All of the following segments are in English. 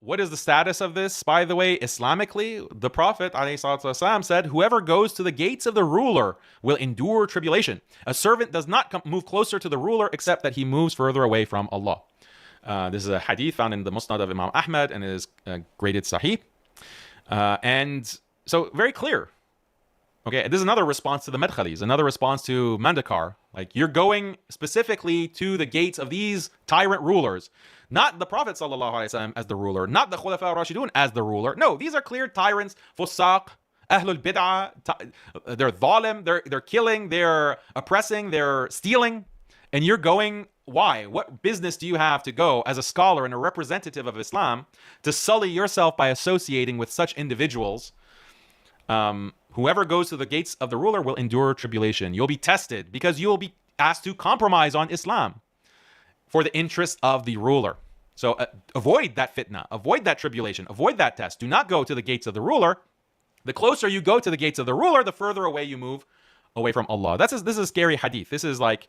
what is the status of this? By the way, Islamically, the Prophet ﷺ said, whoever goes to the gates of the ruler will endure tribulation. A servant does not move closer to the ruler except that he moves further away from Allah. This is a hadith found in the Musnad of Imam Ahmad and is graded Sahih. And so very clear. Okay, this is another response to the Madkhalis, another response to Mandakar. Like, you're going specifically to the gates of these tyrant rulers, not the Prophet ﷺ as the ruler, not the Khulafa al-Rashidun as the ruler. No, these are clear tyrants, fusaq, ahlul bid'ah. They're dhalim, they're killing, they're oppressing, they're stealing. And you're going, why? What business do you have to go as a scholar and a representative of Islam to sully yourself by associating with such individuals? Whoever goes to the gates of the ruler will endure tribulation. You'll be tested because you'll be asked to compromise on Islam for the interest of the ruler. So avoid that fitna, avoid that tribulation, avoid that test. Do not go to the gates of the ruler. The closer you go to the gates of the ruler, the further away you move away from Allah. This is a scary hadith. This is like,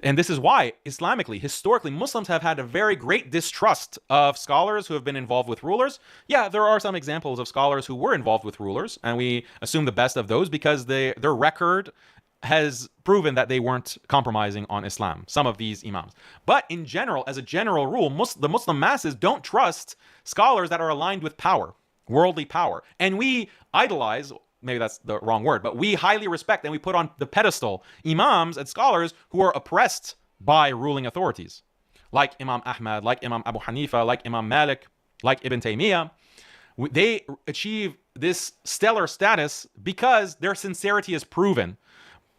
and this is why Islamically, historically, Muslims have had a very great distrust of scholars who have been involved with rulers. Yeah, there are some examples of scholars who were involved with rulers, and we assume the best of those because their record has proven that they weren't compromising on Islam, some of these imams. But in general, as a general rule, the Muslim masses don't trust scholars that are aligned with power, worldly power. And we idolize, maybe that's the wrong word, but we highly respect and we put on the pedestal imams and scholars who are oppressed by ruling authorities, like Imam Ahmad, like Imam Abu Hanifa, like Imam Malik, like Ibn Taymiyyah. They achieve this stellar status because their sincerity is proven.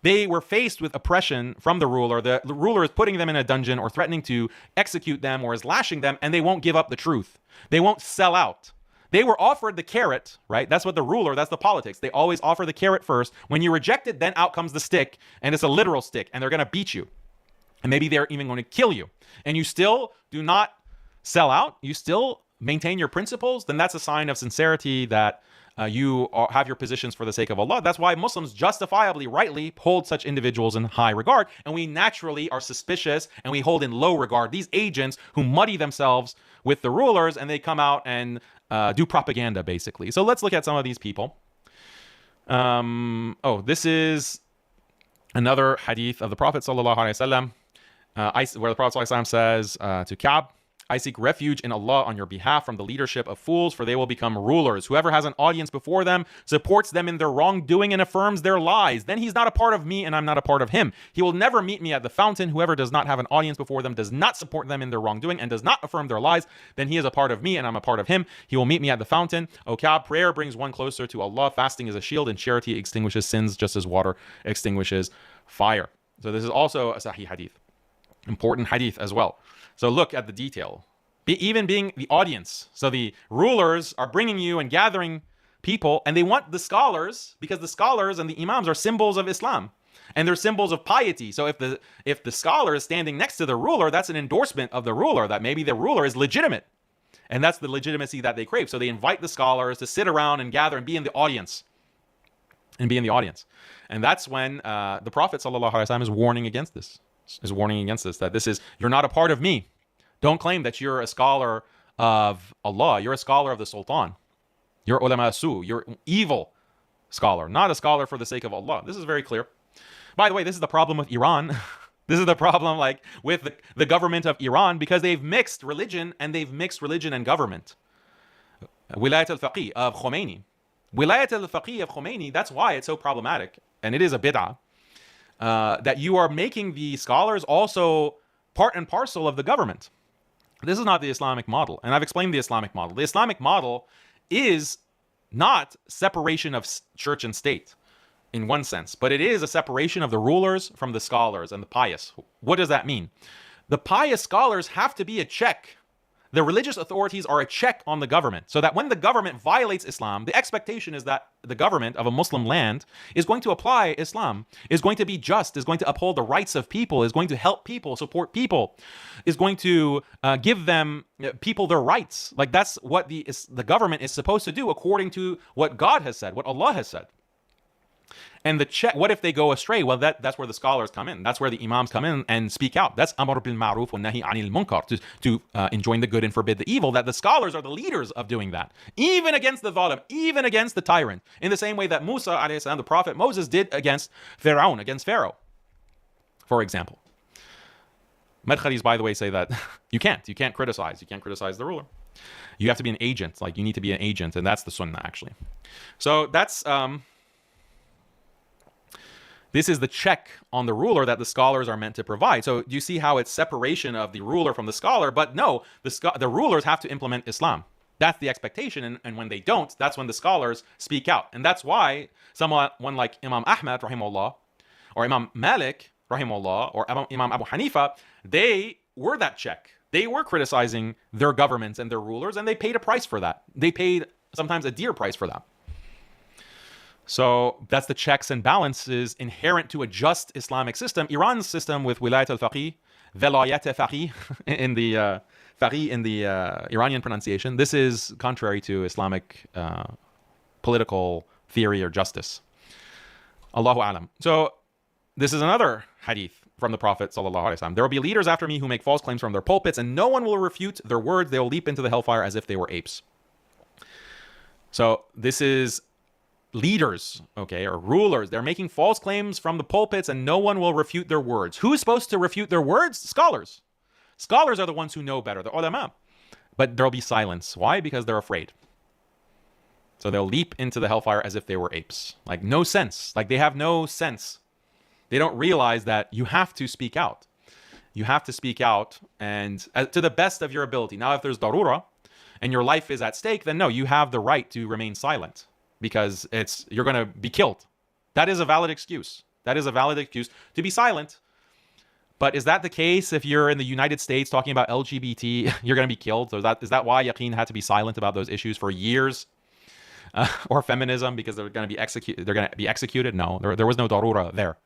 They were faced with oppression from the ruler. The ruler is putting them in a dungeon or threatening to execute them or is lashing them, and they won't give up the truth. They won't sell out. They were offered the carrot, right? That's what the ruler, that's the politics. They always offer the carrot first. When you reject it, then out comes the stick, and it's a literal stick, and they're going to beat you. And maybe they're even going to kill you. And you still do not sell out. You still maintain your principles. Then that's a sign of sincerity that you have your positions for the sake of Allah. That's why Muslims justifiably, rightly, hold such individuals in high regard. And we naturally are suspicious and we hold in low regard these agents who muddy themselves with the rulers and they come out and do propaganda, basically. So let's look at some of these people. This is another hadith of the Prophet ﷺ, where the Prophet ﷺ says to Ka'b, I seek refuge in Allah on your behalf from the leadership of fools, for they will become rulers. Whoever has an audience before them supports them in their wrongdoing and affirms their lies. Then he's not a part of me and I'm not a part of him. He will never meet me at the fountain. Whoever does not have an audience before them, does not support them in their wrongdoing, and does not affirm their lies, then he is a part of me and I'm a part of him. He will meet me at the fountain. O Ka'b, prayer brings one closer to Allah. Fasting is a shield and charity extinguishes sins just as water extinguishes fire. So this is also a Sahih hadith. Important hadith as well. So look at the detail. Even being the audience. So the rulers are bringing you and gathering people, and they want the scholars, because the scholars and the imams are symbols of Islam, and they're symbols of piety. So if the scholar is standing next to the ruler, that's an endorsement of the ruler, that maybe the ruler is legitimate. And that's the legitimacy that they crave. So they invite the scholars to sit around and gather and be in the audience. And that's when the Prophet ﷺ is warning against this. That this is, you're not a part of me. Don't claim that you're a scholar of Allah. You're a scholar of the Sultan. You're ulama su. You're an evil scholar, not a scholar for the sake of Allah. This is very clear. By the way, this is the problem with Iran. This is the problem with the government of Iran, because they've mixed religion and government. Wilayat al-Faqih of Khomeini. Wilayat al-Faqih of Khomeini, that's why it's so problematic. And it is a bid'ah. That you are making the scholars also part and parcel of the government. This is not the Islamic model. And I've explained the Islamic model. The Islamic model is not separation of church and state in one sense, but it is a separation of the rulers from the scholars and the pious. What does that mean? The pious scholars have to be a check. The religious authorities are a check on the government, so that when the government violates Islam, the expectation is that the government of a Muslim land is going to apply Islam, is going to be just, is going to uphold the rights of people, is going to help people, support people, is going to give them people their rights. Like, that's what the government is supposed to do according to what God has said, what Allah has said. And the check, what if they go astray? Well, that's where the scholars come in. That's where the imams come in and speak out. That's amr bil ma'ruf wa nahi anil munkar, to enjoin the good and forbid the evil. That the scholars are the leaders of doing that, even against the zalim, even against the tyrant, in the same way that Musa alayhi salam, the prophet Moses, did against Pharaoh, for example. Madkhalis, by the way, say that you can't criticize the ruler. You have to be an agent, like you need to be an agent, and that's the Sunnah actually. So that's this is the check on the ruler that the scholars are meant to provide. So do you see how it's separation of the ruler from the scholar? But no, the rulers have to implement Islam. That's the expectation. And when they don't, that's when the scholars speak out. And that's why someone like Imam Ahmad, rahimahullah, or Imam Malik, rahimahullah, or Imam Abu Hanifa, they were that check. They were criticizing their governments and their rulers, and they paid a price for that. They paid sometimes a dear price for that. So that's the checks and balances inherent to a just Islamic system. Iran's system with wilayat al-faqih, velayat al-faqih in the Iranian pronunciation, this is contrary to Islamic political theory or justice. Allahu alam. So this is another hadith from the Prophet sallallahu alaihi wasallam. There will be leaders after me who make false claims from their pulpits, and no one will refute their words. They will leap into the hellfire as if they were apes. So this is leaders, okay, or rulers. They're making false claims from the pulpits, and no one will refute their words. Who's supposed to refute their words? Scholars. Scholars are the ones who know better, the ulama. But there'll be silence. Why? Because they're afraid. So they'll leap into the hellfire as if they were apes. Like no sense. Like they have no sense. They don't realize that you have to speak out. You have to speak out, and to the best of your ability. Now, if there's darura and your life is at stake, then no, you have the right to remain silent, because you're going to be killed. That is a valid excuse. That is a valid excuse to be silent. But is that the case if you're in the United States talking about LGBT, you're going to be killed? So is that why Yaqeen had to be silent about those issues for years? Or feminism, because they're going to be executed? No, there was no darura there.